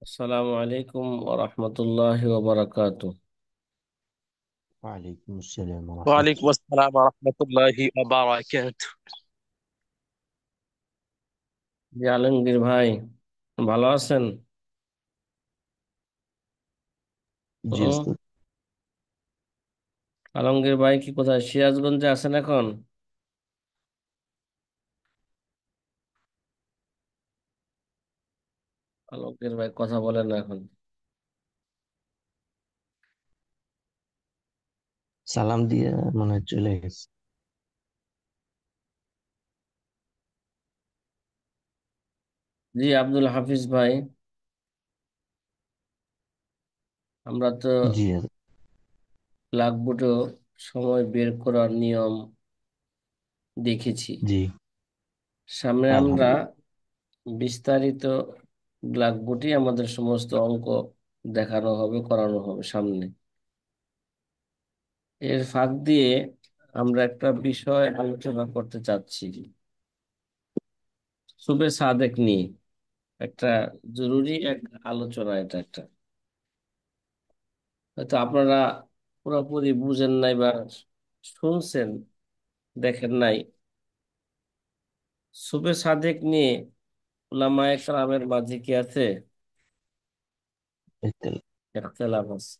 আসসালামু আলাইকুম ওয়া রাহমাতুল্লাহি ওয়া বারাকাতুহু। وعليكم السلام ورحمة وعليكم الله. السلام ورحمة الله وبركاته. জি আলমগীর ভাই, ভালো আছেন? জি হুম। ওস্তাদ। আলমগীর ভাই কি কোথায়, সিরাজগঞ্জে আছেন এখন? আলমগীর ভাই কথা বলেন না এখন। সালাম দিয়ে মনে হয় চলে গেছে। জি আব্দুল হাফিজ ভাই, আমরা তো জি লাগবুটো সময় বের করার নিয়ম দেখেছি। জি সামনে আমরা আলহামদুলিল্লাহ। বিস্তারিত ব্ল্যাকবোর্ডে আমাদের সমস্ত অঙ্ক দেখানো হবে, করানো হবে সামনে। এর ফাঁক দিয়ে আমরা একটা বিষয় আলোচনা করতে চাচ্ছি, সুবে সাদেক নিয়ে। একটা জরুরি এক আলোচনা, এটা একটা হয়তো আপনারা পুরোপুরি বুঝেন নাই বা শুনছেন, দেখেন নাই। সুবে সাদেক নিয়ে উলামায়ে কেরামের মাঝে কি আছে? ইত্তেল- ইখতিলাফ আছে।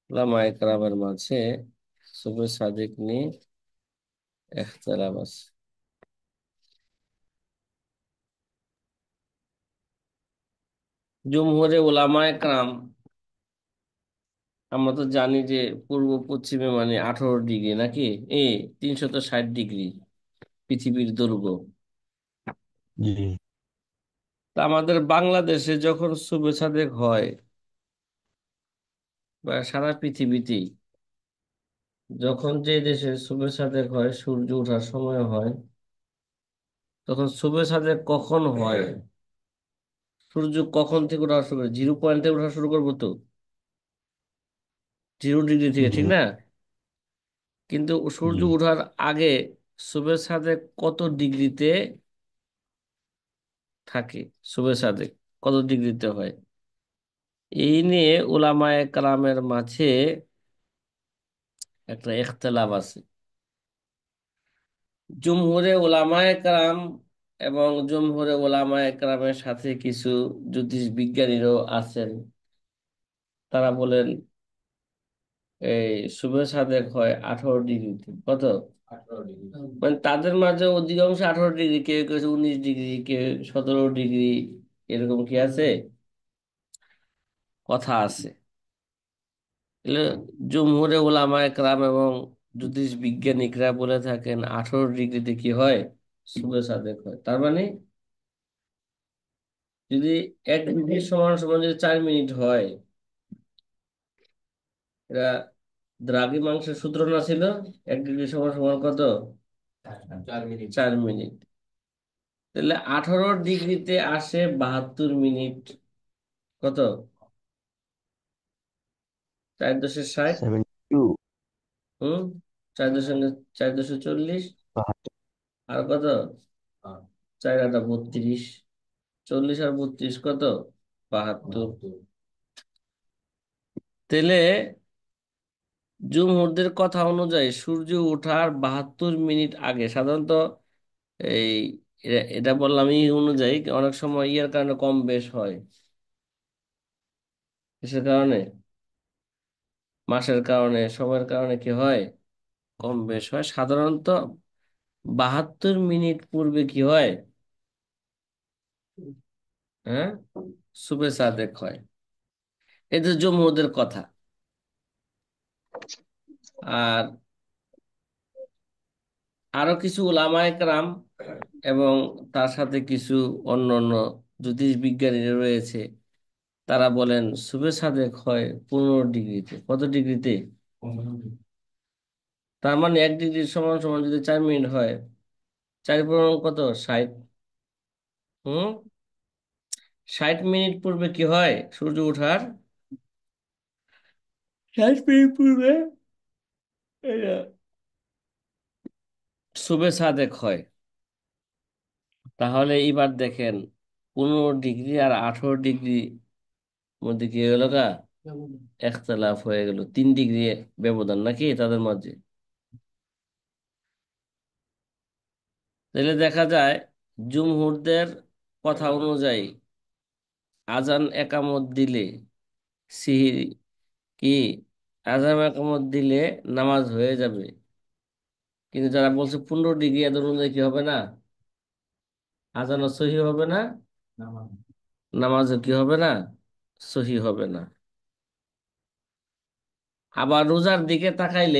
উলামায়ে কেরামের মাঝে সুবে সাদেক নিয়ে ইখতিলাফ আছে। জমহুরে উলামায়ে কেরাম, আমরা তো জানি যে পূর্ব পশ্চিমে মানে 18 ডিগ্রি নাকি, 360 ডিগ্রি পৃথিবীর দৈর্ঘ্য। জি তা আমাদের বাংলাদেশে যখন শুভে সাদেক হয়, বা সারা পৃথিবীতেই যখন যে দেশে শুভে সাদেক হয়, সূর্য ওঠার সময় হয়, তখন শুভে সাদেক কখন হয়? সূর্য কখন থেকে ওঠা শুরু করে? 0 পয়েন্ট থেকে ওঠা শুরু করবো তো, 0 ডিগ্রি থেকে, জি ঠিক না? কিন্তু সূর্য জি ওঠার আগে শুভে সাদেক কত ডিগ্রিতে থাকে? শুভে সাদেক কত ডিগ্রিতে হয়? এই নিয়ে উলামায়ে কেরামের মাঝে একটা ইখতিলাফ আছে। জমহুরে উলামায়ে কেরাম এবং জমহুরে উলামায়ে কেরামের সাথে কিছু জ্যোতিষ বিজ্ঞানীরাও আছেন, তারা বলেন এই শুভ্র সাদেক হয় 18 ডিগ্রিতে। কত? 18 ডিগ্রি। মানে তাদের মাঝে অধিকাংশ 18 ডিগ্রি, কেউ কেউ 19 ডিগ্রি, কেউ 17 ডিগ্রি, এরকম কি আছে, কথা আছে। এগুলো জমহুরে উলামায়ে কেরাম এবং জ্যোতিষ বিজ্ঞানিকরা বলে থাকেন 18 ডিগ্রিতে কি হয়, শুভ্র সাদেক হয়। তার মানে যদি 1 ডিগ্রি সমান সমান যদি 4 মিনিট হয়, এটা দ্রাঘি মাংসের সূত্র না ছিল? 1 ডিগ্রি সমান সমান কত? 4 মিনিট। 4 মিনিট। তাহলে 18 ডিগ্রিতে আসে 72 মিনিট। কত? 4×10=60। 72। হুম। 4×4=40। আর কত? 4×8=32। 40 আর 32 কত? 72। তাহলে জুমহুরদের কথা অনুযায়ী সূর্য ওঠার 72 মিনিট আগে সাধারণত এই এটা বললাম এই অনুযায়ী, অনেক সময় ইয়ার কারণে কম বেশ হয়। কিসের কারণে? মাসের কারণে, সময়ের কারণে কি হয়, কম বেশ হয়। সাধারণত 72 মিনিট পূর্বে কি হয়, হ্যাঁ, সুবে সাদেক হয়। এটা জমহুরদের কথা। আর আরো কিছু উলামায়ে কেরাম এবং তার সাথে কিছু অন্যান্য জ্যোতিষ বিজ্ঞানী রয়েছে, তারা বলেন সুবে সাদেক হয় 15 ডিগ্রিতে। কত ডিগ্রিতে? তার মানে 1 ডিগ্রি সমান সমান যদি 4 মিনিট হয়, 4×15 কত? 60। হুম। 60 মিনিট পূর্বে কি হয় সূর্য ওঠার? 60 মিনিট পূর্বে শুভে সাদেক হয়। তাহলে এবার দেখেন, 15 ডিগ্রি আর 18 ডিগ্রি মধ্যে কি হয়ে গেল গা, এখতলাফ হয়ে গেল, 3 ডিগ্রি ব্যবধান নাকি তাদের মাঝে। তাহলে দেখা যায় জুমহুরদের কথা অনুযায়ী আজান একামত দিলে সিহির কি, আজান একামত দিলে নামাজ হয়ে যাবে। কিন্তু যারা বলছে 15 ডিগ্রি, এদের অনুযায়ী কি হবে না, আজানও সহি হবে না, নামাজও কি হবে না, সহি হবে না। আবার রোজার দিকে তাকাইলে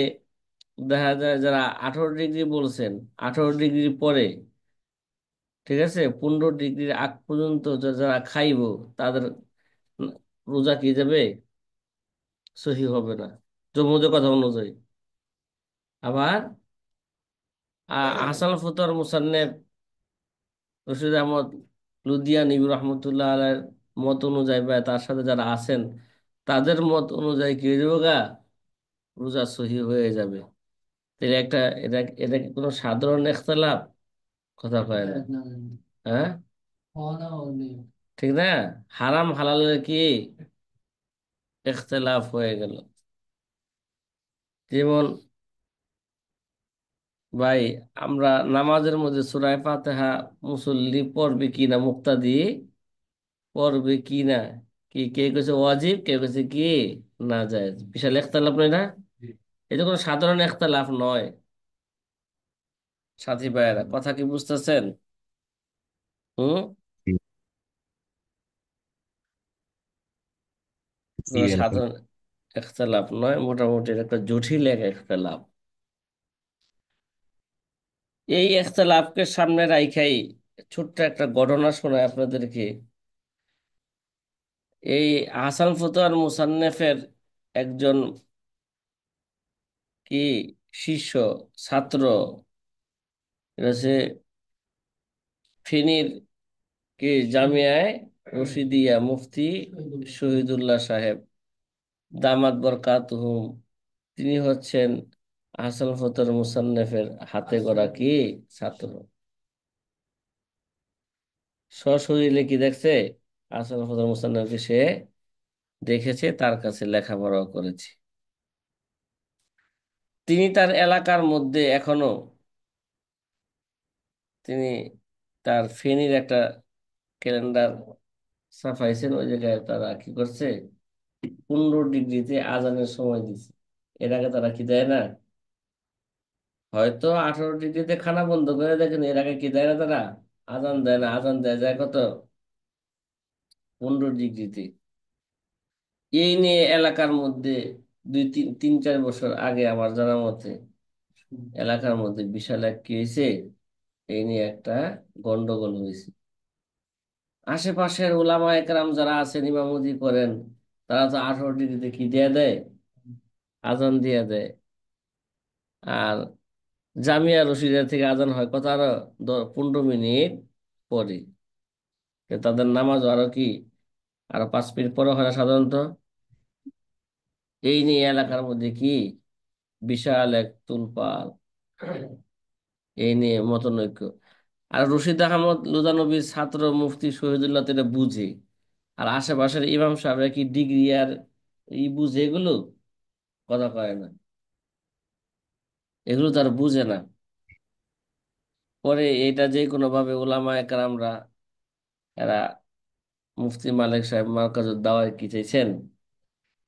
দেখা যায় যারা 18 ডিগ্রি বলছেন, 18 ডিগ্রি পরে, ঠিক আছে, 15 ডিগ্রির আগ পর্যন্ত যারা খাইবো তাদের রোজা কি যাবে, সহি হবে না, জমুদের কথা অনুযায়ী। আবার হাসান ফতোয়ার মুসান্নেফ রশিদ আহমদ লুধিয়ানি রহমতুল্লাহ আলাইহির মত অনুযায়ী বা তার সাথে যারা আছেন তাদের মত অনুযায়ী কি হয়ে যাবে গা, রোজা সহি হয়ে যাবে। তাহলে এটা এটা কি কোনো সাধারণ ইখতিলাফ, কথা কয় না, হ্যাঁ, ঠিক না, হারাম হালালের কি ইখতিলাফ হয়ে গেল। যেমন ভাই, আমরা নামাজের মধ্যে সূরা ফাতিহা মুসল্লি পড়বে কিনা, মুক্তাদি পড়বে কিনা, কি কে কইছে ওয়াজিব, কে কইছে কি না জায়েজ, বিশাল ইখতিলাফ নয় না? এটা কোনো সাধারণ ইখতিলাফ নয়। সাথী ভাইয়েরা, কথা কি বুঝতেছেন? হুম। জি। জি কোনো আলহামদুলিল্লাহ। সাধারণ ইখতিলাফ নয়, মোটামুটি এটা একটা জটিল এক ইখতিলাফ। এই ইখতিলাফকে সামনে রাইখাই ছোট্ট একটা ঘটনা শোনায় আপনাদেরকে। এই হাসান ফতোয়ার মুসান্নেফের একজন কি শিষ্য, ছাত্র, এটা হচ্ছে ফেনীর কি জামিয়ায় রশিদিয়া মুফতি শহীদুল্লাহ সাহেব দামাত বরকাতুহুম, তিনি হচ্ছেন হাসান ফতোয়ার মুসান্নেফের হাতে গড়া কি ছাত্র। সশরীরে কি দেখছে, হাসান ফতোয়ার মুসান্নেফকে সে দেখেছে, তার কাছে লেখাপড়াও করেছে। তিনি তার এলাকার মধ্যে এখনো তিনি তার ফেনীর একটা ক্যালেন্ডার ছাপাইছেন, ওই জায়গায় তারা কি করছে, 15 ডিগ্রিতে আজানের সময় দিছে। এর আগে তারা কি দেয় না, হয়তো 18 ডিগ্রিতে খানা বন্ধ করে দেখেন, এর আগে কি দেয় না তারা, আজান দেয় না, আজান দেয় যায় কত, 15 ডিগ্রিতে। এই নিয়ে এলাকার মধ্যে 2 3 3 4 বছর আগে আমার জানা মতে এলাকার মধ্যে বিশাল এক কি হয়েছে, এই নিয়ে একটা গন্ডগোল হয়েছে। আশেপাশের ওলামা একরাম যারা আছেন ইমামতি করেন, তারা তো 18 ডিগ্রিতে কি দিয়ে দেয়, আজান দিয়ে দেয়। আর জামিয়া রশিদিয়া থেকে আজান হয় কত, আরো 15 মিনিট পরে। তাদের নামাজ আরো কি, আরো 5 মিনিট পরে হয় না সাধারণত। এই নিয়ে এলাকার মধ্যে কি বিশাল এক তুলপাল, এই নিয়ে মতনৈক্য। আর রশিদ আহমদ লুধানবীর ছাত্র মুফতি শহীদুল্লাহ তো এটা বুঝে, আর আশেপাশের ইমাম সাহেবরা কি ডিগ্রি আর বুঝে এগুলো, কথা কয় না, এগুলো তার বুঝে না। পরে এটা যে কোনো ভাবে ওলামা একরামরা, এরা মুফতি মালিক সাহেব মার্কাজুদ দাওয়ায় কি চাইছেন,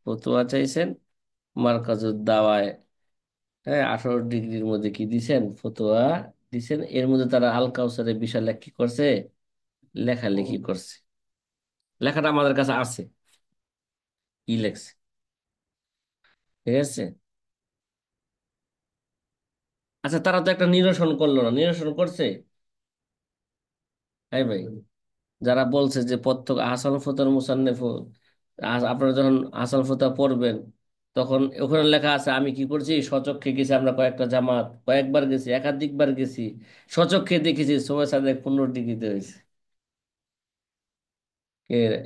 ফতোয়া চাইছেন। মার্কাজুদ দাওয়ায়, হ্যাঁ, 18 ডিগ্রির মধ্যে কি দিছেন, ফতোয়া দিছেন। এর মধ্যে তারা আল কাউসারে বিশাল এক কি করছে, লেখালেখি করছে। লেখাটা আমাদের কাছে আছে, কি লেখছে, ঠিক আছে। আচ্ছা, তারা তো একটা নিরসন করলো না, নিরসন করছে, হ্যাঁ ভাই, যারা বলছে যে প্রত্যেক হাসান ফতোয়ার মুসান্নেফ, আপনারা যখন হাসান ফতোয়া পড়বেন তখন ওখানে লেখা আছে, আমি কি করছি, স্বচক্ষে গেছি, আমরা কয়েকটা জামাত কয়েকবার গেছি, একাধিকবার গেছি, স্বচক্ষে দেখেছি সময় সাদেক 15 ডিগ্রিতে হয়েছে।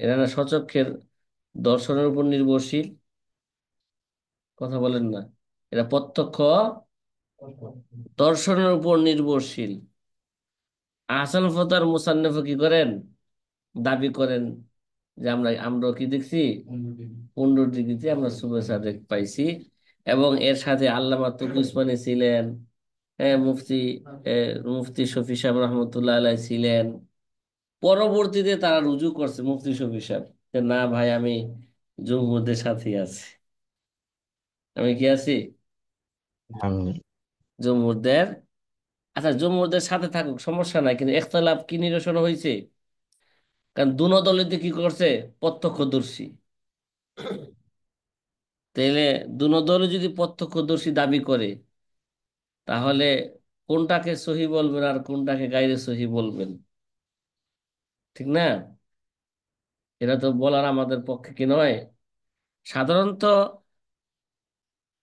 এরা না স্বচক্ষের দর্শনের উপর নির্ভরশীল, কথা বলেন না, এরা প্রত্যক্ষ দর্শনের উপর নির্ভরশীল। আহসান ফতোয়ার মুসান্নেফ কি করেন, দাবি করেন যে আমরা কি দেখছি, 15 ডিগ্রিতে আমরা শুভেচ্ছা পাইছি। এবং এর সাথে আল্লামা তকী উসমানী ছিলেন, হ্যাঁ, মুফতি শফি সাহেব রহমতুল্লাহ আলাই ছিলেন। পরবর্তীতে তারা রুজু করছে মুফতি শফি সাহেব, যে না ভাই, আমি জমহুরদের সাথে আছি। আমি কি আছি? আমি জমহুরদের। আচ্ছা, জমহুরদের সাথে থাকুক, সমস্যা নাই, কিন্তু ইখতিলাফ কি নিরসন হয়েছে? কারণ দুনো দলই তো কি করছে, প্রত্যক্ষদর্শী। তাইলে দুনো দলই যদি প্রত্যক্ষদর্শী দাবি করে, তাহলে কোনটাকে সহি বলবেন আর কোনটাকে গায়রে সহি বলবেন? ঠিক না? এটা তো বলার আমাদের পক্ষে কি নয়। সাধারণত,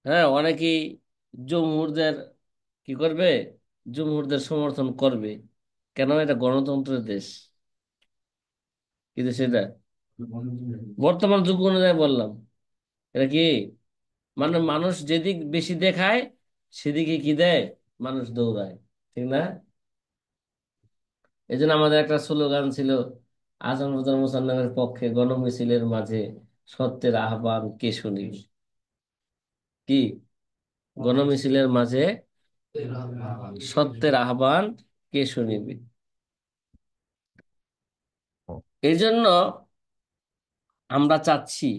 হ্যাঁ, অনেকেই জমহুরদের কি করবে, জমহুরদের সমর্থন করবে। কেন? এটা গণতন্ত্রের দেশ। কিন্তু সেটা বর্তমান যুগ অনুযায়ী বললাম, এটা কি, মানে মানুষ যেদিক বেশি দেখায় সেদিকে কি দেয়, মানুষ দৌড়ায়। ঠিক না? এই জন্য আমাদের একটা স্লোগান ছিল, আজম প্রধান মুসান্নাফের পক্ষে গণমিছিলের মাঝে সত্যের আহ্বান কে শুনিবে। কি, গণমিছিলের মাঝে সত্যের আহ্বান কে শুনিবে। এই জন্য আমরা চাচ্ছি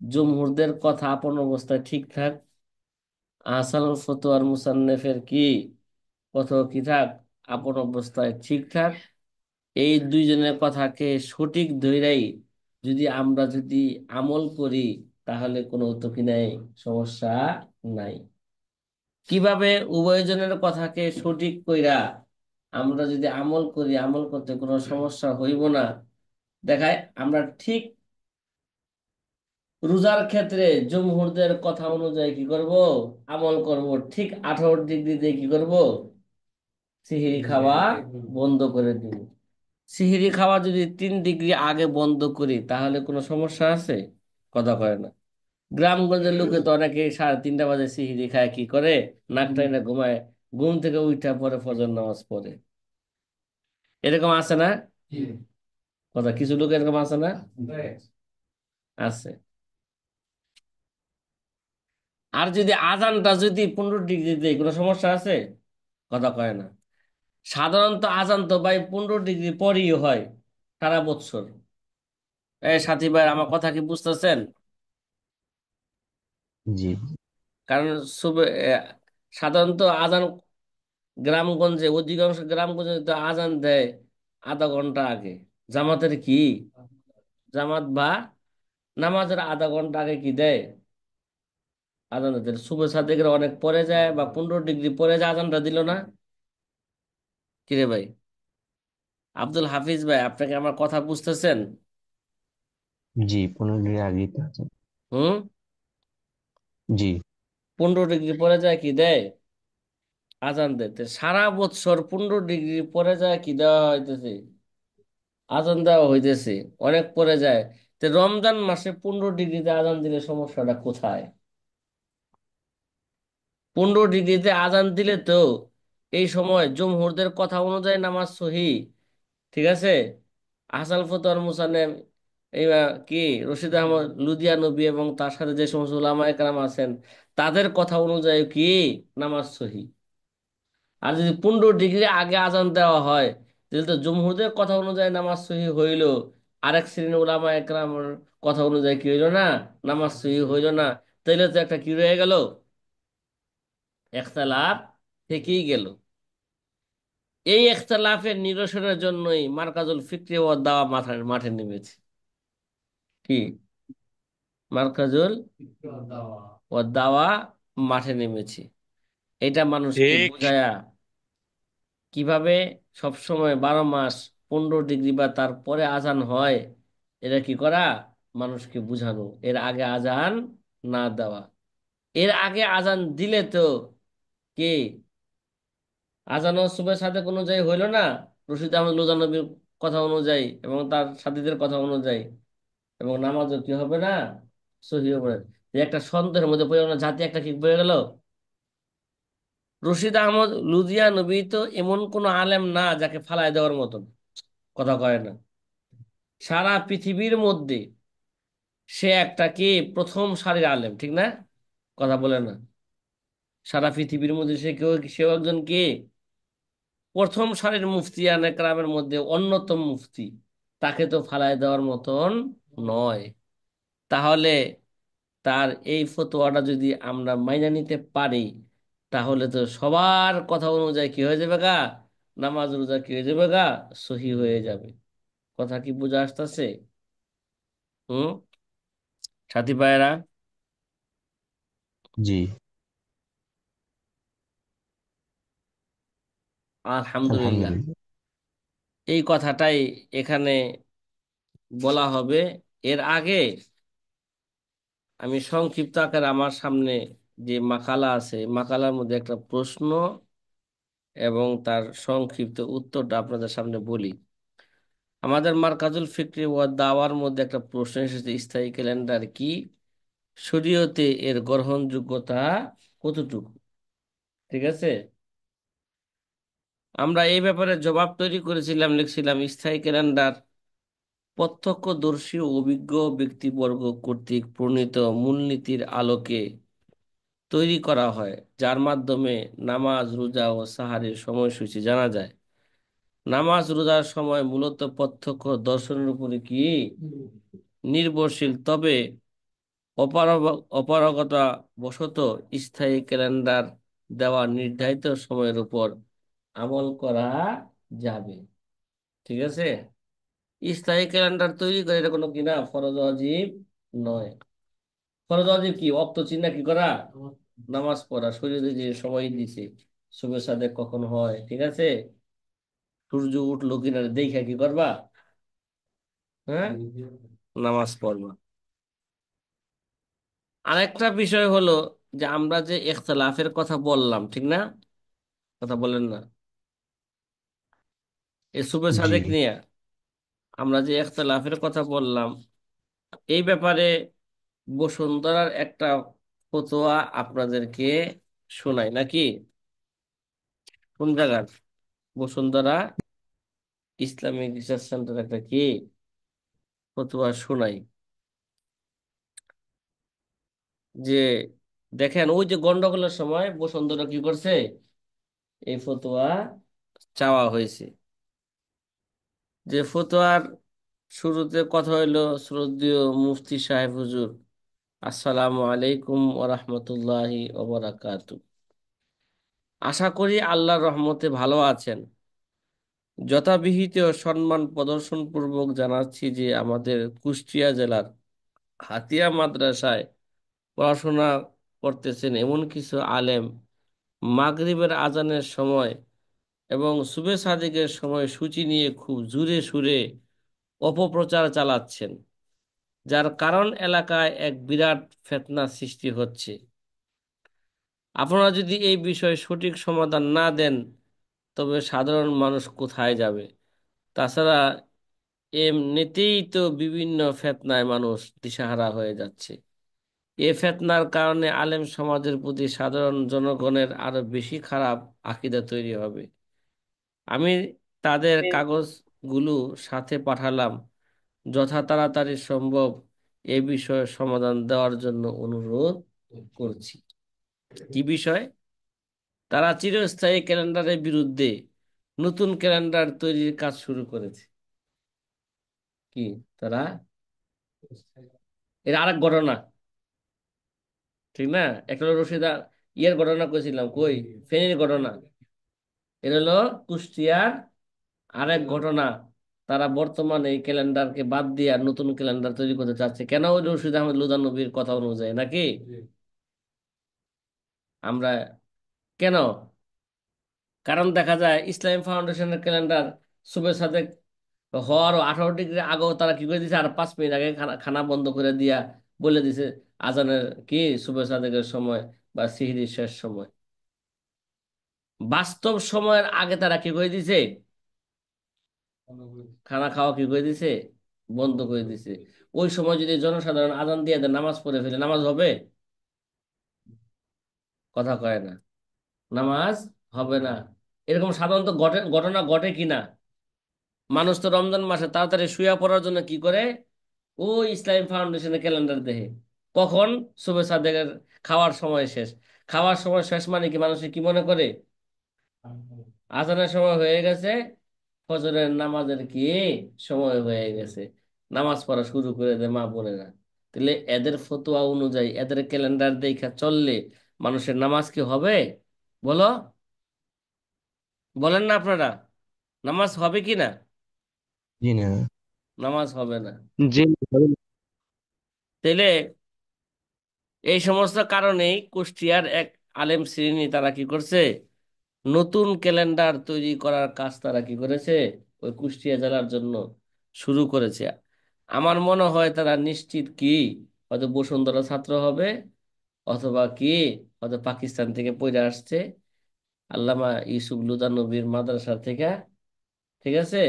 জমহুরদের কথা আপন অবস্থায় ঠিক থাক, আহসানুল ফতোয়ার মুসান্নেফের কি কথা কি থাক, আপন অবস্থায় ঠিক থাক। এই দুইজনের কথাকে সঠিক ধইরাই যদি আমরা আমল করি, তাহলে কোনো তো কি নাই, সমস্যা নাই। কিভাবে উভয়জনের কথাকে সঠিক কইরা আমরা যদি আমল করি, আমল করতে কোনো সমস্যা হইব না, দেখায় আমরা ঠিক রোজার ক্ষেত্রে জমহুরদের কথা অনুযায়ী কি করব, আমল করব। ঠিক 18 ডিগ্রিতে কি করব, সিহিরি খাওয়া বন্ধ করে দিব। সিহিরি খাওয়া যদি 3 ডিগ্রি আগে বন্ধ করি, তাহলে কোনো সমস্যা আছে? কথা কয় না। গ্রামগঞ্জের লোকে তো অনেকে 3:30 বাজে সিহিরি খায়, কি করে, নাক টাইনা ঘুমায়, ঘুম থেকে উঠা পরে ফজর নামাজ পড়ে। এরকম আছে না? কথা, কিছু লোক এরকম আছে না? আছে। আর যদি আজানটা যদি 15 ডিগ্রি দেয়, কোনো সমস্যা আছে? কথা কয় না। সাধারণত আজান তো ভাই 15 ডিগ্রি পরই হয় সারা বছর। এই সাথী ভাই, আমার কথা কি বুঝতেছেন? জি। কারণ সাধারণত আজান গ্রামগঞ্জে, অধিকাংশ গ্রামগঞ্জে তো আজান দেয় আধা ঘন্টা আগে। জামাতের কি, জামাত বা নামাজের আধা ঘন্টা আগে কি দেয়, আজান দেয়। শুভে সাদেকের অনেক পরে যায়, বা 15 ডিগ্রি পরে যায়, আজানটা দিল না। কিরে ভাই, আব্দুল হাফিজ ভাই, আপনাকে আমার কথা বুঝতেছেন? জি, 15 ডিগ্রি আগেই তো আছে। হুম। জি। 15 ডিগ্রি পরে যায় কি দেয়, আজান দিতে। সারা বছর 15 ডিগ্রি পরে যায় কি দেওয়া হইতেছে, আজান দেওয়া হইতেছে। অনেক পরে যায়। তো রমজান মাসে 15 ডিগ্রিতে আজান দিলে সমস্যাটা কোথায়? 15 ডিগ্রিতে আজান দিলে তো এই সময় জমহুরদের কথা অনুযায়ী নামাজ সহি। ঠিক আছে। আহসান ফতোয়ার মুসান্নেফ, এই কি, রশিদ আহমদ লুধিয়ানবী এবং তার সাথে যে সমস্ত উলামা একরাম আছেন, তাদের কথা অনুযায়ী কি, নামাজ সহি। আর যদি 15 ডিগ্রি আগে আজান দেওয়া হয়, তাহলে তো জমহুরদের কথা অনুযায়ী নামাজ সহি হইল, আরেক শ্রেণীর উলামা একরামের কথা অনুযায়ী কি হইল না, নামাজ সহি হইল না। তাইলে তো একটা কি রয়ে গেল, ইখতিলাফ থেকেই গেল। এই ইখতিলাফের নিরসনের জন্যই মারকাজুল ফিকরি ও দাওয়া মাঠে মাঠে নেমেছে। কি, মারকাজুল ও দাওয়া মাঠে নেমেছে। এটা মানুষকে ঠিক। বুঝায়া, কিভাবে সবসময় 12 মাস 15 ডিগ্রি বা তারপরে আজান হয়, এটা কি করা, মানুষকে বুঝানো। এর আগে আজান না দেওয়া। এর আগে আজান দিলে তো কি, আজান ও সুবের সাথে কোনো অনুযায়ী হইল না, রশিদ আহমদ লুজানবীর কথা অনুযায়ী এবং তার সাথীদের কথা অনুযায়ী, এবং নামাজও কি হবে না, সহি হবে না। যে একটা সন্দেহের মধ্যে পড়ে গেল, জাতি একটা কি পড়ে গেল। রশিদ আহমদ লুধিয়ানবী তো এমন কোন আলেম না যাকে ফালায় দেওয়ার মতন। কথা কয় না। সারা পৃথিবীর মধ্যে সে একটা কি প্রথম সারির আলেম, ঠিক না? কথা বলে না। সারা পৃথিবীর মধ্যে সেও একজন কে প্রথম সারির মুফতিয়ানে কেরামের মধ্যে অন্যতম মুফতি। তাকে তো ফালায় দেওয়ার মতন নয়। তাহলে তার এই ফতোয়াটা যদি আমরা মাইনা নিতে পারি, তাহলে তো সবার কথা অনুযায়ী কি হয়ে যাবে গা, নামাজ রোজা কি হয়ে যাবে গা, সহি হয়ে যাবে। কথা কি বুঝা আসতেছে? হুম, সাথী ভাইয়েরা? জি। আলহামদুলিল্লাহ। আলহামদুলিল্লাহ। এই কথাটাই এখানে বলা হবে। এর আগে আমি সংক্ষিপ্ত আকারে আমার সামনে যে মাকালা আছে, মাকালার মধ্যে একটা প্রশ্ন এবং তার সংক্ষিপ্ত উত্তরটা আপনাদের সামনে বলি। আমাদের মারকাজুল ফিকরি ওয়া দাওয়ার মধ্যে একটা প্রশ্ন এসেছে, স্থায়ী ক্যালেন্ডার কি, শরীয়তে এর গ্রহণযোগ্যতা কতটুকু? ঠিক আছে, আমরা এই ব্যাপারে জবাব তৈরি করেছিলাম, লিখছিলাম স্থায়ী ক্যালেন্ডার প্রত্যক্ষদর্শী ও অভিজ্ঞ ব্যক্তিবর্গ কর্তৃক প্রণীত মূলনীতির আলোকে তৈরি করা হয়, যার মাধ্যমে নামাজ রোজা ও সাহারির সময়সূচি জানা যায়। নামাজ রোজার সময় মূলত প্রত্যক্ষ দর্শনের উপরে কি নির্ভরশীল, তবে অপারগতা বশত স্থায়ী ক্যালেন্ডার দেওয়া নির্ধারিত সময়ের উপর আমল করা যাবে। ঠিক আছে, স্থায়ী ক্যালেন্ডার তৈরি করে এটা কোনো কিনা ফরজ ওয়াজিব নয়। ফরজ ওয়াজিব কি, ওয়াক্ত চিন্তা কি করা, নামাজ পড়া, শরীরে যে সময় দিছে, শুভে সাদেক কখন হয়, ঠিক আছে, সূর্য উঠলো কিনা দেখে কি করবা, হ্যাঁ, নামাজ পড়বা। আরেকটা বিষয় হলো যে আমরা যে ইখতিলাফের কথা বললাম, ঠিক না? কথা বলেন না, এই শুভে জি। সাদেক নিয়ে আমরা যে ইখতিলাফের কথা বললাম, এই ব্যাপারে বসুন্ধরার একটা ফতোয়া আপনাদেরকে শোনাই নাকি? কোন জায়গার? বসুন্ধরা ইসলামিক রিসার্চ সেন্টার একটা কি ফতোয়া শোনাই। যে দেখেন, ওই যে গন্ডগোলের সময় বসুন্ধরা কি করছে, এই ফতোয়া চাওয়া হয়েছে। যে ফতোয়ার শুরুতে কথা হইলো, শ্রদ্ধেয় মুফতি সাহেব হুজুর, আসসালামু আলাইকুম ওয়া রাহমাতুল্লাহি ওয়া বারাকাতুহু। আশা করি আল্লাহর রহমতে ভালো আছেন। যথাবিহিত সম্মান প্রদর্শন পূর্বক জানাচ্ছি যে আমাদের কুষ্টিয়া জেলার হাতিয়া মাদ্রাসায় পড়াশোনা করতেছেন এমন কিছু আলেম মাগরিবের আজানের সময় এবং সুবে সাদিকের সময় সূচি নিয়ে খুব জোরে সুরে অপপ্রচার চালাচ্ছেন, যার কারণ এলাকায় এক বিরাট ফিতনা সৃষ্টি হচ্ছে। আপনারা যদি এই বিষয়ে সঠিক সমাধান না দেন, তবে সাধারণ মানুষ কোথায় যাবে? তাছাড়া এমনিতেই তো বিভিন্ন ফিতনায় মানুষ দিশাহারা হয়ে যাচ্ছে। এ ফিতনার কারণে আলেম সমাজের প্রতি সাধারণ জনগণের আরো বেশি খারাপ আকীদা তৈরি হবে। আমি তাদের কাগজগুলো সাথে পাঠালাম, যথা তাড়াতাড়ি সম্ভব এ বিষয়ে সমাধান দেওয়ার জন্য অনুরোধ করছি। কি বিষয়? তারা চিরস্থায়ী ক্যালেন্ডারের বিরুদ্ধে নতুন ক্যালেন্ডার তৈরির কাজ শুরু করেছে। কি তারা, এর আরেক ঘটনা, ঠিক না? একটা হলো রশিদা ইয়ের ঘটনা কইছিলাম, কই ফেনীর ঘটনা। এর হলো কুষ্টিয়ার আরেক ঘটনা। তারা বর্তমানে এই ক্যালেন্ডারকে বাদ দিয়ে আর নতুন ক্যালেন্ডার তৈরি করতে চাচ্ছে। কেন? ওই রশিদ আহমেদ লুধানবীর কথা অনুযায়ী নাকি? আমরা কেন? কারণ দেখা যায় ইসলামী ফাউন্ডেশনের ক্যালেন্ডার শুভে সাদেক হওয়ার 18 ডিগ্রি আগেও তারা কি করে দিছে, আর 5 মিনিট আগে খানা খানা বন্ধ করে দিয়া বলে দিছে আজানের কি শুভে সাদেকের সময় বা সিহরির শেষ সময়। বাস্তব সময়ের আগে তারা কি করে দিছে, খানা খাওয়া কি করে দিছে, বন্ধ করে দিছে। ওই সময় যদি জনসাধারণ আজান দিয়ে দেয়, নামাজ পড়ে ফেলে, নামাজ হবে? কথা কয় না, নামাজ হবে না। এরকম সাধারণত ঘটনা ঘটে কিনা? মানুষ তো রমজান মাসে তাড়াতাড়ি শুয়ে পড়ার জন্য কি করে, ওই ইসলামী ফাউন্ডেশনের ক্যালেন্ডার দেখে কখন শুভে সাদেকের খাওয়ার সময় শেষ। খাওয়ার সময় শেষ মানে কি মানুষ কি মনে করে, আজানের সময় হয়ে গেছে, ফজরের নামাজের কি সময় হয়ে গেছে, নামাজ পড়া শুরু করে দেয় মা বোনেরা। তাহলে এদের ফতোয়া অনুযায়ী এদের ক্যালেন্ডার দেখা চললে মানুষের নামাজ কি হবে বলো, বলেন না আপনারা, নামাজ হবে কি না? জি না। নামাজ হবে না। জি। তাইলে এই সমস্ত কারণেই কুষ্টিয়ার এক আলেম শ্রেণী তারা কি করছে, নতুন ক্যালেন্ডার তৈরি করার কাজ তারা কি করেছে ওই কুষ্টিয়া জেলার জন্য শুরু করেছে। আমার মনে হয় তারা নিশ্চিত কি হয়তো বসুন্ধরা ছাত্র হবে, অথবা কি হয়তো পাকিস্তান থেকে পড়ে আসছে, আল্লামা ইউসুফ লুদানবীর মাদ্রাসা থেকে, ঠিক আছে,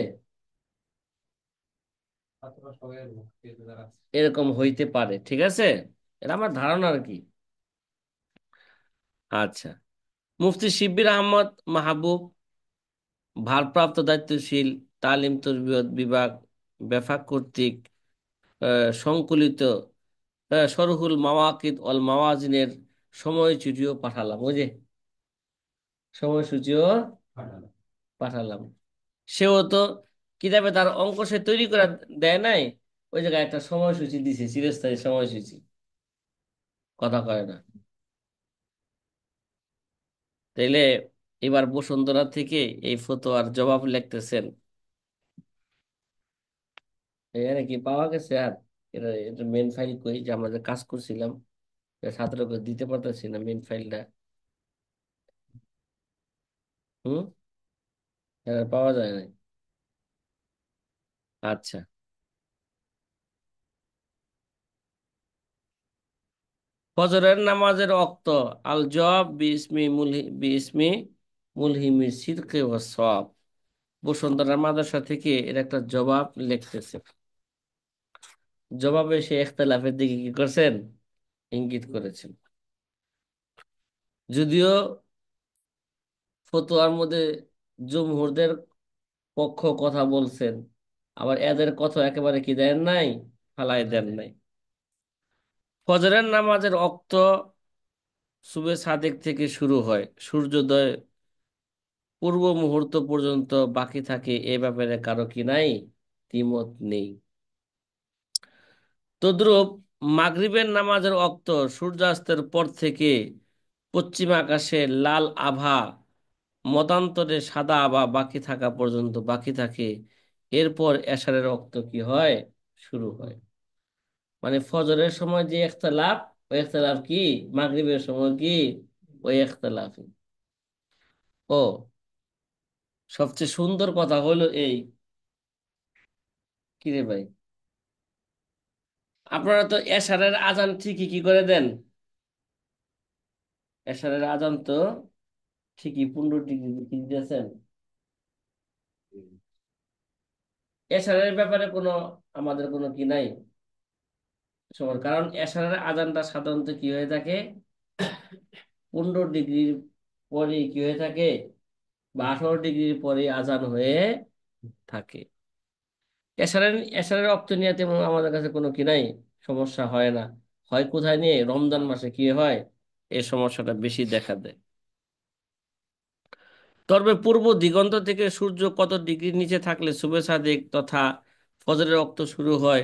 এরকম হইতে পারে, ঠিক আছে, এটা আমার ধারণা আর কি। আচ্ছা, মুফতি শিব্বির আহমদ মাহবুব ভারপ্রাপ্ত দায়িত্বশীল তালিম তরবিয়ত বিভাগ বেফাক কর্তৃক সংকলিত শরহুল মাওয়াকিদ অল মাওয়াজিনের সময়সূচিও পাঠালাম, ওই যে সময়সূচিও পাঠালাম। সেও তো কিতাবে তার অঙ্ক সে তৈরি করে দেয় নাই, ওই জায়গায় একটা সময়সূচি দিছে, চিরস্থায়ী সময়সূচি, কথা কয় না। তাইলে এবার বসুন্ধরা থেকে এই ফতোয়ার জবাব লিখতেছেন, এখানে কি পাওয়া গেছে আর এটা এটা মেন ফাইল কই যে আমরা যে কাজ করছিলাম, ছাত্রকে দিতে পারতেছি না মেন ফাইলটা। হুম, এটা পাওয়া যায় না। আচ্ছা, ফজরের নামাজের ওয়াক্ত আল জবাব বিইসমি মুলহিমি সিদকে ওয়াস সওয়াব। বসুন্ধরা মাদ্রাসা থেকে এর একটা জবাব লিখতেছে, জবাবে সে ইখতিলাফের দিকে কি করছেন, ইঙ্গিত করেছেন। যদিও ফতোয়ার মধ্যে জমহুরদের পক্ষ কথা বলছেন, আবার এদের কথা একেবারে কি দেন নাই, ফালাই দেন নাই। ফজরের নামাজের ওয়াক্ত সুবে সাদেক থেকে শুরু হয়, সূর্যোদয় পূর্ব মুহূর্ত পর্যন্ত বাকি থাকে, এ ব্যাপারে কারো কি নাই, দ্বিমত নেই। তদ্রূপ মাগরিবের নামাজের ওয়াক্ত সূর্যাস্তের পর থেকে পশ্চিম আকাশে লাল আভা মতান্তরে সাদা আভা বাকি থাকা পর্যন্ত বাকি থাকে, এরপর এশারের ওয়াক্ত কি হয়, শুরু হয়। মানে ফজরের সময় যে ইখতিলাফ, ওই ইখতিলাফ কি মাগরিবের সময় কি ওই ইখতিলাফি। ও, সবচেয়ে সুন্দর কথা হলো এই, কিরে ভাই, আপনারা তো এশারের আজান ঠিকই কি করে দেন, এশারের আজান তো ঠিকই 15 ডিগ্রি কি দিয়েছেন। এশারের ব্যাপারে কোনো আমাদের কোনো কি নাই সময়, কারণ এশারের আজানটা সাধারণত কি হয়ে থাকে, 15 ডিগ্রির পরে কি হয়ে থাকে, বা 18 ডিগ্রির পরে আজান হয়ে থাকে। এশারের এশারের রক্ত নিয়ে তেমন আমাদের কাছে কোনো কি নাই, সমস্যা হয় না। হয় কোথায় নিয়ে রমজান মাসে কি হয়, এই সমস্যাটা বেশি দেখা দেয়। তবে পূর্ব দিগন্ত থেকে সূর্য কত ডিগ্রি নিচে থাকলে শুভে সাদেক তথা ফজরের রক্ত শুরু হয়,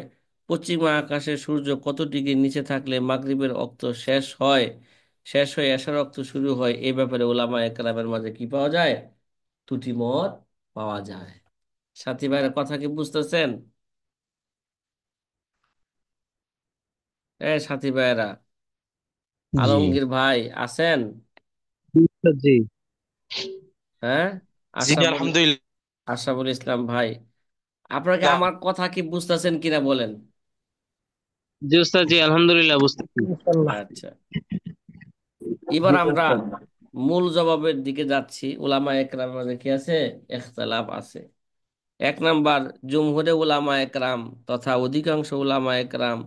পশ্চিমা আকাশে সূর্য কত ডিগ্রি নিচে থাকলে মাগরিবের রক্ত শেষ হয়ে এশার রক্ত শুরু হয়, এই ব্যাপারে ওলামা একরামের মাঝে কি পাওয়া যায়, দুটি মত পাওয়া যায়। সাথী ভাইয়ের কথা কি বুঝতেছেন? সাথী ভাইয়েরা, জি। আলমগীর ভাই আছেন? জি। হ্যাঁ, জি আশরাফুল আলহামদুলিল্লাহ। আশরাফুল ইসলাম ভাই, আপনাকে আমার কথা কি বুঝতেছেন কিনা বলেন। জি উস্তাদ, জি আলহামদুলিল্লাহ বুঝতেছি। ইনশাআল্লাহ। আচ্ছা, এবার আমরা মূল জবাবের দিকে যাচ্ছি। উলামা একরামের মধ্যে কি আছে, ইখতিলাফ আছে। এক নাম্বার, জমহুরে উলামা একরাম তথা অধিকাংশ উলামা একরাম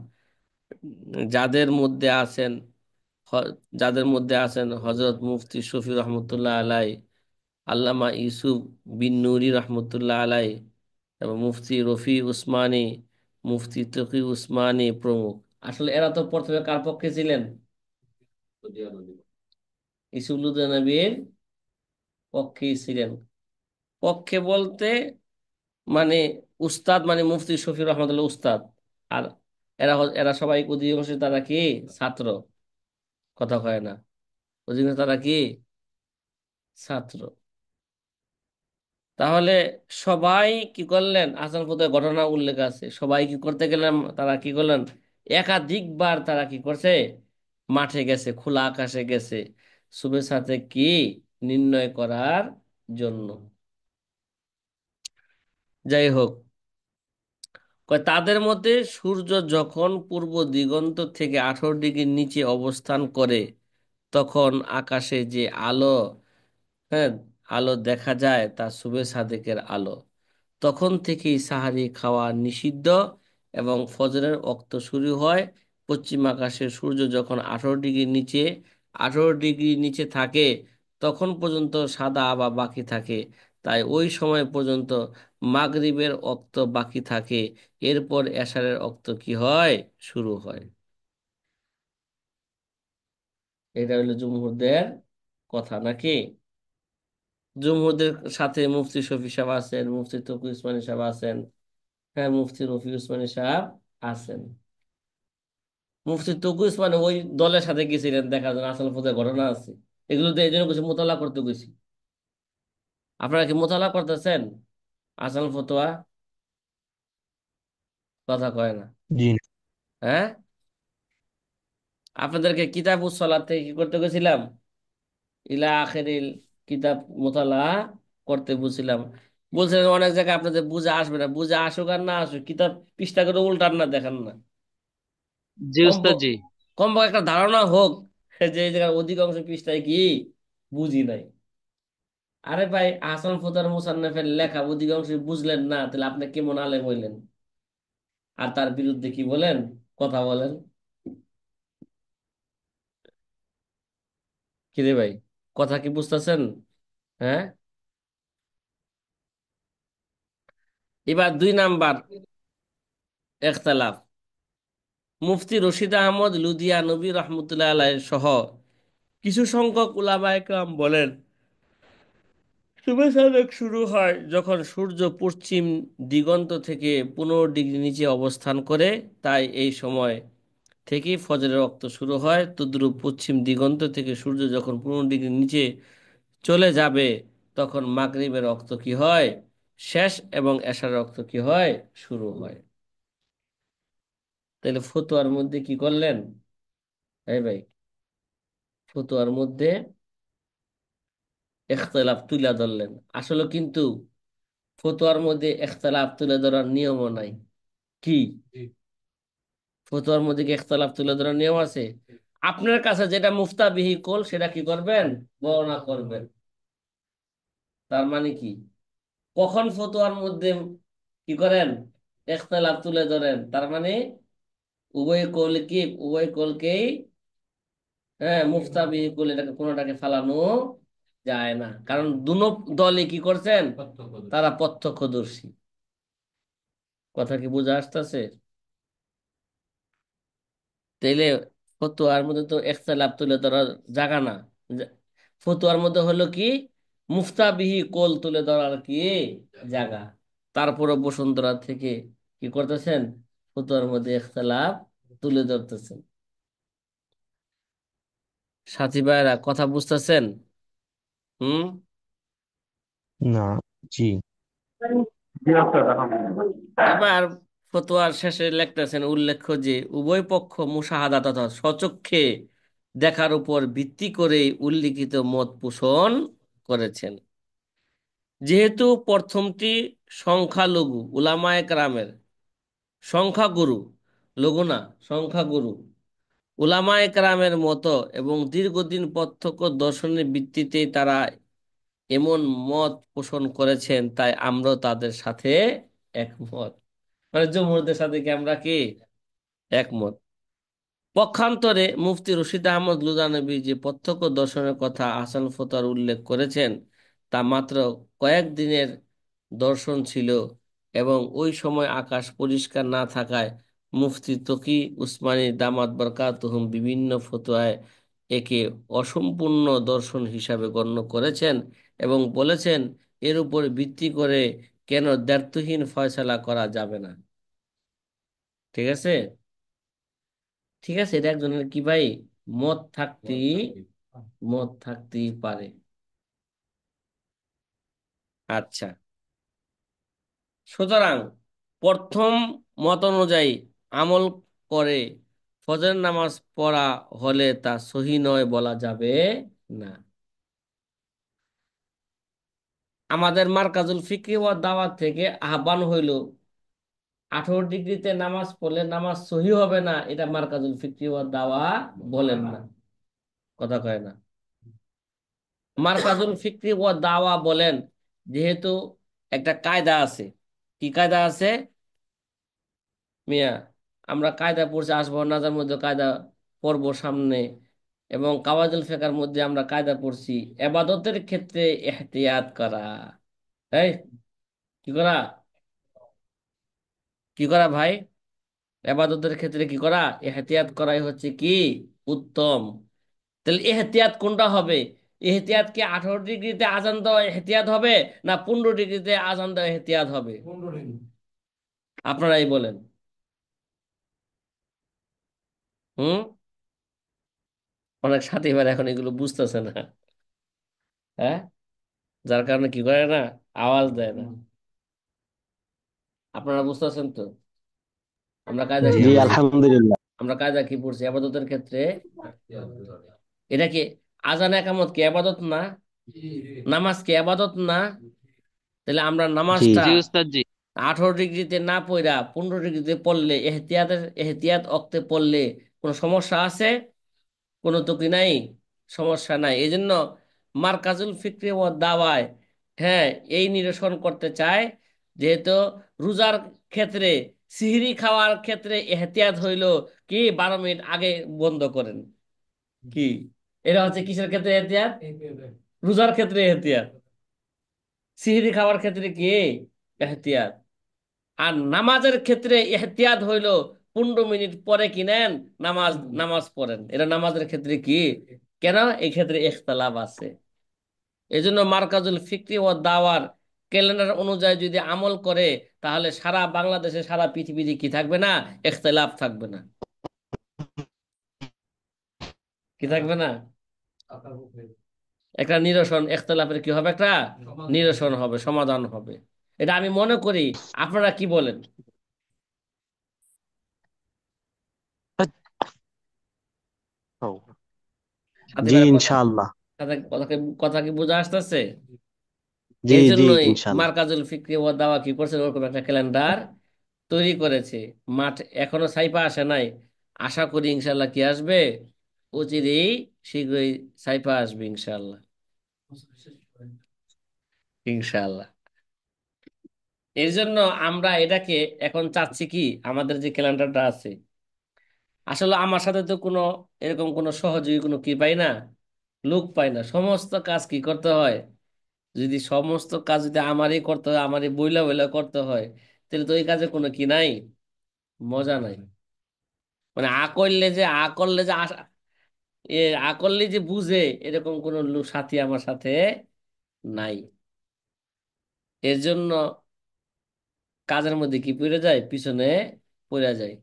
যাদের মধ্যে আছেন হ- যাদের মধ্যে আছেন হজরত মুফতি শফি রহমতুল্লাহ আলাই, আল্লামা ইউসুফ বিন নুরি রহমতুল্লাহ আলাই, এবং মুফতি রফি উসমানী, মুফতি তকি উসমানী প্রমুখ। আসলে এরা তো প্রথমে কার পক্ষে ছিলেন? ইসুলুদ্দিন নবীর পক্ষেই ছিলেন। পক্ষে বলতে মানে উস্তাদ, মানে মুফতি শফি রহমতুল্লাহ উস্তাদ। আর এরা সবাই অধিকাংশ তারা কি ছাত্র, কথা কয় না, অধিকাংশ তারা কি ছাত্র। তাহলে সবাই কি করলেন, আসল পথে ঘটনা উল্লেখ আছে, সবাই কি করতে গেলেন, তারা কি করলেন, একাধিকবার তারা কি করছে, মাঠে গেছে, খোলা আকাশে গেছে শুভেচ্ছাতে কি নির্ণয় করার জন্য। যাই হোক, তাদের মতে সূর্য যখন পূর্ব দিগন্ত থেকে 18 ডিগ্রি নিচে অবস্থান করে তখন আকাশে যে আলো, হ্যাঁ, আলো দেখা যায় তা শুভে সাদেকের আলো। তখন থেকেই সাহারি খাওয়া নিষিদ্ধ এবং ফজরের ওক্ত শুরু হয়। পশ্চিম আকাশে সূর্য যখন 18 ডিগ্রি নিচে থাকে তখন পর্যন্ত সাদা আভা বাকি থাকে, তাই ওই সময় পর্যন্ত মাগরিবের ওক্ত বাকি থাকে। এরপর এশারের ওক্ত কি হয়, শুরু হয়। এটা হলো জুমহুরদের কথা নাকি? জুমহুরদের সাথে মুফতি শফি সাহেব আছেন, মুফতি তকি উসমানী সাহেব আছেন, হ্যাঁ, মুফতি রফি উসমানী সাহেব আছেন। মুফতি তকি উসমানী ওই দলের সাথে গেছিলেন দেখার জন্য, আসল পথে ঘটনা আছে। এগুলো তো এই জন্য কিছু মোতালা করতে গেছি। আপনারা কি মোতালা করতেছেন আসল ফতোয়া? কথা কয় না। জি না। হ্যাঁ, আপনাদেরকে কিতাবুস সালাত থেকে কি করতে গেছিলাম, ইলা আখেরিল কিতাব মোতালা করতে বুঝছিলাম। বলছিলেন অনেক জায়গায় আপনাদের বুঝে আসবে না, বুঝে আসুক আর না আসুক, কিতাব পৃষ্ঠা করে উল্টান না, দেখান না। জি কম উস্তাদ জি। কমপক্ষে একটা ধারণা হোক যে এই জায়গার অধিকাংশ পৃষ্ঠায় কি বুঝি নাই। আরে ভাই, আহসান ফুতার মুসান্নাফের লেখা অধিকাংশ বুঝলেন না, তাহলে আপনি কেমন আলেম হইলেন? আর তার বিরুদ্ধে কি বলেন, কথা বলেন? কি রে ভাই, কথা কি বুঝতেছেন? হ্যাঁ, এবার 2 নাম্বার ইখতিলাফ। মুফতি রশিদ আহমদ লুধিয়ানবী রহমতুল্লাহ আলাইহ সহ কিছু সংখ্যক উলামায়ে কেরাম বলেন শুভ সাদেক শুরু হয় যখন সূর্য পশ্চিম দিগন্ত থেকে 15 ডিগ্রি নিচে অবস্থান করে, তাই এই সময় থেকেই ফজরের রক্ত শুরু হয়। তদ্রূপ পশ্চিম দিগন্ত থেকে সূর্য যখন 15 ডিগ্রি নিচে চলে যাবে তখন মাগরিবের রক্ত কি হয়, শেষ, এবং এশার রক্ত কি হয়, শুরু হয়। তাহলে ফতোয়ার মধ্যে কি করলেন এই ভাই, ফতোয়ার মধ্যে ইখতিলাফ তুলে ধরলেন। আসলে কিন্তু ফতোয়ার মধ্যে ইখতিলাফ তুলে ধরার নিয়মও নাই। কি ফতোয়ার মধ্যে কি ইখতিলাফ তুলে ধরার নিয়ম আছে? আপনার কাছে যেটা মুফতাবিহি কল সেটা কি করবেন, বর্ণনা করবেন। তার মানে কি, কখন ফতোয়ার মধ্যে কি করেন, ইখতিলাফ তুলে ধরেন, তার মানে উভয় কলকেই, হ্যাঁ, মুফতাবিহি কল, এটাকে কোনোটাকে ফালানো যায় না, কারণ দুনো দলই কি করছেন, তারা প্রত্যক্ষদর্শী। কথা কি বুঝে আসতেছে? তাইলে ফতোয়ার মধ্যে তো ইখতিলাফ তুলে ধরার জায়গা না। যে- ফতোয়ার মধ্যে হলো কি, মুফতাবিহি কোল তুলে ধরার কি জায়গা। তারপরে বসুন্ধরা থেকে কি করতেছেন, ফতোয়ার মধ্যে ইখতিলাফ তুলে ধরতেছেন। সাথী ভাইরা কথা বুঝতেছেন? হুম। না। জি। এবার ফতোয়ার শেষে লিখতেছেন, উল্লেখ্য যে উভয় পক্ষ মুশাহাদা তথা স্বচক্ষে দেখার উপর ভিত্তি করে উল্লিখিত মত পোষণ করেছেন। যেহেতু প্রথমটি সংখ্যালঘু উলামায়ে কেরামের, সংখ্যাগুরু, লঘু না, সংখ্যাগুরু উলামায়ে কেরামের মতো এবং দীর্ঘদিন প্রত্যক্ষ দর্শনের ভিত্তিতে তারা এমন মত পোষণ করেছেন, তাই আমরাও তাদের সাথে একমত। মানে জমহুরদের সাথে কি আমরা কি একমত? পক্ষান্তরে মুফতি রশিদ আহমদ লুধানবী যে প্রত্যক্ষ দর্শনের কথা আহসান ফতোয়ার উল্লেখ করেছেন তা মাত্র কয়েকদিনের দর্শন ছিল। এবং ওই সময় আকাশ পরিষ্কার না থাকায় মুফতি তকি উসমানী দামাত বরকাতুহুম বিভিন্ন ফতোয়ায় একে অসম্পূর্ণ দর্শন হিসাবে গণ্য করেছেন এবং বলেছেন এর উপর ভিত্তি করে কেন দ্ব্যর্থহীন ফয়সালা করা যাবে না। ঠিক আছে, ঠিক আছে, এটা একজনের কি ভাই মত থাকতেই মত থাকতেই পারে। আচ্ছা, সুতরাং প্রথম মত অনুযায়ী আমল করে ফজর নামাজ পড়া হলে তা সহি নয় বলা যাবে না। আমাদের মারকাজুল ফিকরি ওয়া দাওয়াত থেকে আহ্বান হইল 18 ডিগ্রিতে নামাজ পড়লে নামাজ সহি হবে না, এটা মারকাজুল ফিকরি ওয়া দাওয়া বলেন না, কথা কয় না। মারকাজুল ফিকরি ওয়া দাওয়া বলেন যেহেতু একটা কায়দা আছে। কি কায়দা আছে মিয়া? আমরা কায়দা পড়ছি, আসবো নাজার মধ্যে কায়দা পড়বো সামনে, এবং কাওয়াজুল ফিকার মধ্যে আমরা কায়দা পড়ছি এবাদতের ক্ষেত্রে এহতিয়াত করা। এই কি করা? কি করা ভাই? এবাদতের ক্ষেত্রে কি করা? এহতিয়াত করাই হচ্ছে কি উত্তম। তাহলে এহতিয়াত কোনটা হবে? এহতিয়াত কি 18 ডিগ্রিতে আজান দেওয়া এহতিয়াত হবে, না 15 ডিগ্রিতে আজান দেওয়া এহতিয়াত হবে? আপনারাই বলেন। হুম। অনেক সাথী ভাই এখন এগুলো বুঝতেছে না। হ্যাঁ, যার কারণে কি করে না, আওয়াজ দেয় না। আপনারা বুঝতেছেন তো? আমরা কায়দা জি কি জি পড়ছি? আলহামদুলিল্লাহ। আমরা কায়দা কি পড়ছি আবাদতের ক্ষেত্রে? এটা কি আজান একামত কি আবাদত না? নামাজ কি আবাদত না? তাহলে আমরা জি নামাজটা জি উস্তাদ জি। 18 ডিগ্রিতে না পড়া 15 ডিগ্রিতে পড়লে এহতিয়াত অক্তে পড়লে কোনো সমস্যা আছে? কোনো তো কি নাই, সমস্যা নাই। এই জন্য মারকাজুল ফিক্রি ও দাওয়ায়, হ্যাঁ, এই নিরসন করতে চায় যেহেতু রোজার ক্ষেত্রে সিহরি খাওয়ার ক্ষেত্রে এহতিয়াত হইল কি 12 মিনিট আগে বন্ধ করেন। কি এটা হচ্ছে কিসের ক্ষেত্রে এহতিয়াত? রোজার ক্ষেত্রে এহতিয়াত। সিহরি খাওয়ার ক্ষেত্রে কি এহতিয়াত। আর নামাজের ক্ষেত্রে এহতিয়াত হইল 15 মিনিট পরে কি নেন নামাজ, নামাজ পড়েন। এটা নামাজের ক্ষেত্রে কি, কেন এই ক্ষেত্রে ইখতিলাফ আছে। এই জন্য মারকাজুল ফিকরি ও দাওয়ার ক্যালেন্ডার অনুযায়ী যদি আমল করে তাহলে সারা বাংলাদেশে সারা পৃথিবীতে কি থাকবে না, ইখতিলাফ থাকবে না। কি থাকবে না? একটা নিরসন, ইখতিলাফের কি হবে, একটা নিরসন হবে, সমাধান হবে। এটা আমি মনে করি। আপনারা কি বলেন? সাথী জি ভাই কথা, ইনশাআল্লাহ। কথা কথা কি বোঝা আসতেছে? জি এই জি জন্যই ইনশাআল্লাহ। মার্কাজুল ফিকরি ও দাওয়া কি করছে, ওরকম একটা ক্যালেন্ডার তৈরি করেছে। মাঠ এখনো সাইফা আসে নাই, আশা করি ইনশাল্লাহ কি আসবে, অচিরেই শীঘ্রই সাইফা আসবে ইনশাল্লাহ। ইনশাল্লাহ। এর জন্য আমরা এটাকে এখন চাচ্ছি কি, আমাদের যে ক্যালেন্ডারটা আছে, আসলে আমার সাথে তো কোনো এরকম কোনো সহযোগী কোনো কি পাই না, লোক পাই না। সমস্ত কাজ কি করতে হয়, যদি সমস্ত কাজ যদি আমারই করতে হয়, আমারই বইলা বইলা করতে হয়, তাহলে তো ওই কাজে কোনো কি নাই, মজা নাই। মানে এ আ করলে যে বুঝে এরকম কোন লোক সাথী আমার সাথে নাই। এর জন্য কাজের মধ্যে কি পড়ে যায়, পিছনে পড়ে যায়।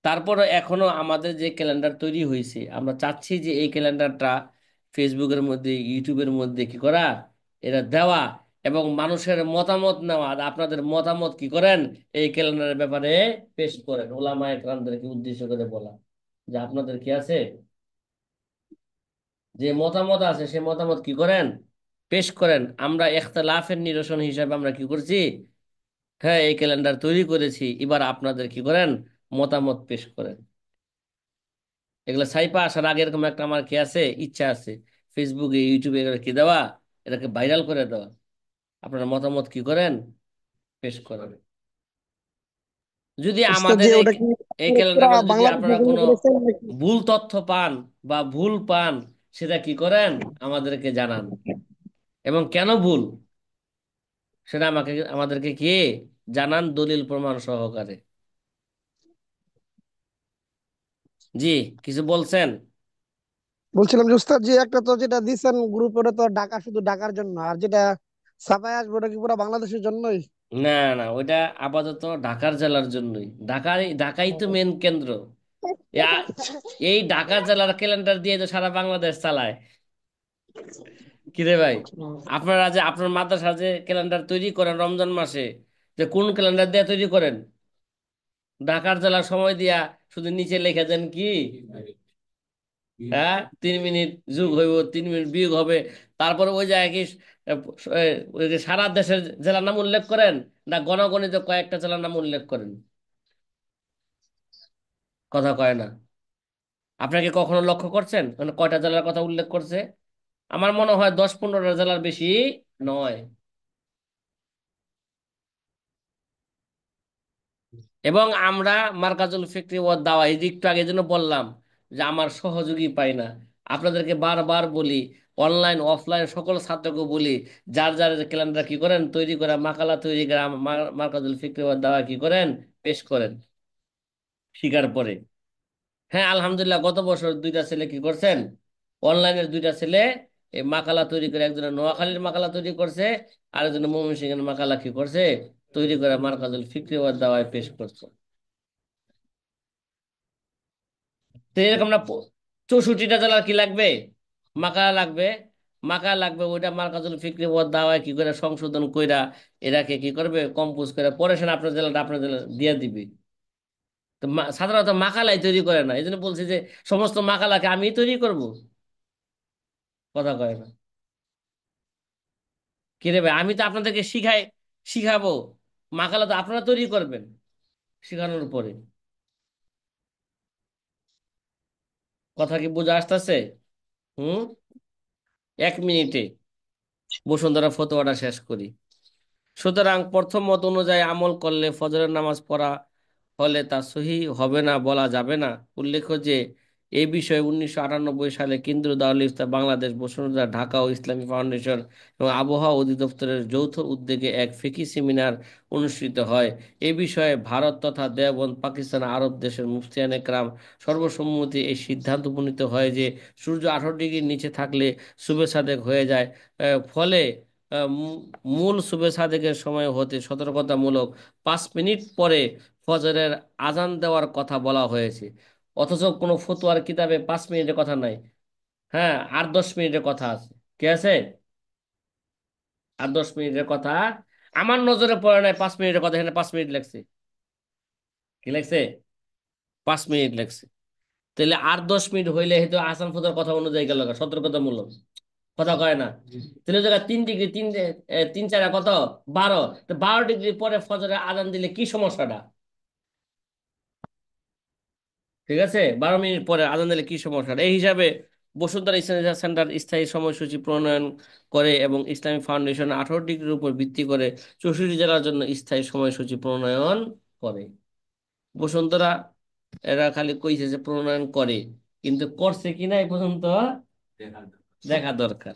তারপরে এখনো আমাদের যে ক্যালেন্ডার তৈরি হয়েছে, আমরা চাচ্ছি যে এই ক্যালেন্ডারটা ফেসবুকের মধ্যে, ইউটিউবের মধ্যে কি করা, এটা দেওয়া এবং মানুষের মতামত নেওয়া। আর আপনাদের মতামত কি করেন, এই ক্যালেন্ডারের ব্যাপারে পেশ করেন, ওলামায়ে কেরামদেরকে উদ্দেশ্য করে বলা যে আপনাদের কি আছে, যে মতামত আছে সে মতামত কি করেন, পেশ করেন। আমরা ইখতিলাফের নিরসন হিসাবে আমরা কি করছি, হ্যাঁ, এই ক্যালেন্ডার তৈরি করেছি, এবার আপনাদের কি করেন, মতামত পেশ করেন। এগুলো সাইপা আসার আগে এরকম একটা আমার কি আছে, ইচ্ছা আছে, ফেসবুকে ইউটিউবে এগুলো কি দেওয়া, এটাকে ভাইরাল করে দেওয়া। আপনারা মতামত কি করেন, পেশ করেন। যদি উস্তাদ আমাদের জি, এই ওটা কি এই পুরা ক্যালেন্ডার মধ্যে যদি বাংলাদেশের আপনারা জন্য কোনো করেছেন নাকি? ভুল তথ্য পান বা ভুল পান, সেটা কি করেন, আমাদেরকে জানান। এবং কেন ভুল সেটা আমাদেরকে কি জানান দলিল প্রমাণ সহকারে। জি, কিছু বলছেন? বলছিলাম যে উস্তাদ, যে একটা তো যেটা দিচ্ছেন গ্রুপে, ওটা তো ঢাকা, শুধু ঢাকার জন্য, আর যেটা ছাপায় আসবে ওটা কি পুরো বাংলাদেশের জন্যই? না না, ওইটা আপাতত ঢাকার জেলার জন্যই। ঢাকাই তো মেন কেন্দ্র। এ- এই ঢাকা জেলার ক্যালেন্ডার দিয়ে তো সারা বাংলাদেশ চালায়। কিরে ভাই, আপনারা যে আপনার মাদ্রাসা যে ক্যালেন্ডার তৈরি করেন রমজান মাসে, যে কোন ক্যালেন্ডার দিয়ে তৈরি করেন? ঢাকার জেলার সময় দিয়া শুধু নিচে লিখে দেন কি, হ্যাঁ, 3 মিনিট যোগ হইব, 3 মিনিট বিয়োগ হবে। তারপরে ওই জায়গায় কি ওই যে সারা দেশের জেলার নাম উল্লেখ করেন, না গণগণিত কয়েকটা জেলার নাম উল্লেখ করেন? কথা কয় না। আপনাকে কখনো লক্ষ্য করছেন মানে কয়টা জেলার কথা উল্লেখ করছে? আমার মনে হয় 10-15টা জেলার বেশি নয়। এবং আমরা মার্কাজুল ফিক্রি ওয়াদ দাওয়া, এই যে একটু আগে জন্য বললাম যে আমার সহযোগী পাই না, আপনাদেরকে বারবার বলি, অনলাইন অফলাইন সকল ছাত্রকে বলি, যার যার ক্যালেন্ডার কি করেন তৈরি করে, মাকালা তৈরি করে মার্কাজুল ফিক্রি ওয়াদ দাওয়া কি করেন, পেশ করেন শিকার পরে। হ্যাঁ, আলহামদুলিল্লাহ, গত বছর 2টা ছেলে কি করছেন, অনলাইনের 2টা ছেলে এই মাকালা তৈরি করে, একজনের নোয়াখালীর মাকালা তৈরি করছে, আর একজনের ময়মনসিংহের মাকালা কি করছে, তৈরি করে মার্কাজুল ফিক্রি ওয়াদ দাওয়ায় পেশ করছে। তো এরকম না, 64টা জেলার কি লাগবে, মাকালা লাগবে। মাকালা লাগবে, ওইটা মার্কাজুল ফিক্রি ওয়াদ দাওয়ায় কি করে সংশোধন কইরা এরাকে কি করবে, কম্পোজ করে পরে সে আপনার জেলাটা আপনার জেলা দিয়ে দিবে। তো সাধারণত মাকালাই তৈরি করে না, এই জন্য বলছি যে সমস্ত মাকালাকে আমি তৈরি করব। কথা কয় না। কি রে ভাই, আমি তো আপনাদেরকে শিখাবো, মাকালা তো আপনারা তৈরি করবেন শিখানোর পরে। কথা কি বোঝা আসতেছে? হুম। 1 মিনিটে বসুন্ধরা ফতোয়াটা শেষ করি। সুতরাং প্রথম মত অনুযায়ী আমল করলে ফজরের নামাজ পড়া হলে তা সহি হবে না বলা যাবে না। উল্লেখ্য যে এই বিষয়ে 1998 সালে কেন্দ্রীয় দারুল ইফতা বাংলাদেশ, বসুন্ধরা ঢাকা ও ইসলামী ফাউন্ডেশন এবং আবহাওয়া অধিদপ্তরের যৌথ উদ্যোগে এক ফিকি সেমিনার অনুষ্ঠিত হয়। এ বিষয়ে ভারত তথা দেওবন্দ পাকিস্তান আরব দেশের মুফতিয়ানে কেরাম সর্বসম্মতি এই সিদ্ধান্ত উপনীত হয় যে সূর্য 18 ডিগ্রির নিচে থাকলে শুভে সাদেক হয়ে যায়। ফলে মূল শুভে সাদেকের সময় হতে সতর্কতামূলক 5 মিনিট পরে ফজরের আজান দেওয়ার কথা বলা হয়েছে। অথচ কোনো ফতোয়ার কিতাবে 5 মিনিটের কথা নাই। হ্যাঁ, 8-10 মিনিটের কথা আছে। কি আছে? 8-10 মিনিটের কথা আমার নজরে পড়ে নাই। 5 মিনিটের কথা এখানে 5 মিনিট লেখছে। কি লেখছে? 5 মিনিট লেখছে। তাহলে 8-10 মিনিট হইলে হয়তো আসান ফতোয়ার কথা অনুযায়ী গেল, সতর্কতামূলক। কথা কয় না। তিন জায়গায় 3 ডিগ্রি, 3 4 কত, 12। তো 12 ডিগ্রি পরে ফজরের আজান দিলে কি সমস্যাটা? ঠিক আছে, 12 মিনিট পরে আজান দিলে কি সমস্যাটা? এই হিসাবে বসুন্ধরা ইসলামী সেন্টার স্থায়ী সময়সূচি প্রণয়ন করে এবং ইসলামী ফাউন্ডেশন 18 ডিগ্রির উপর ভিত্তি করে 64 জেলার জন্য স্থায়ী সময়সূচি প্রণয়ন করে। বসুন্ধরা এরা খালি কইছে যে প্রণয়ন করে, কিন্তু করছে কিনা এই পর্যন্ত দেখা দরকার।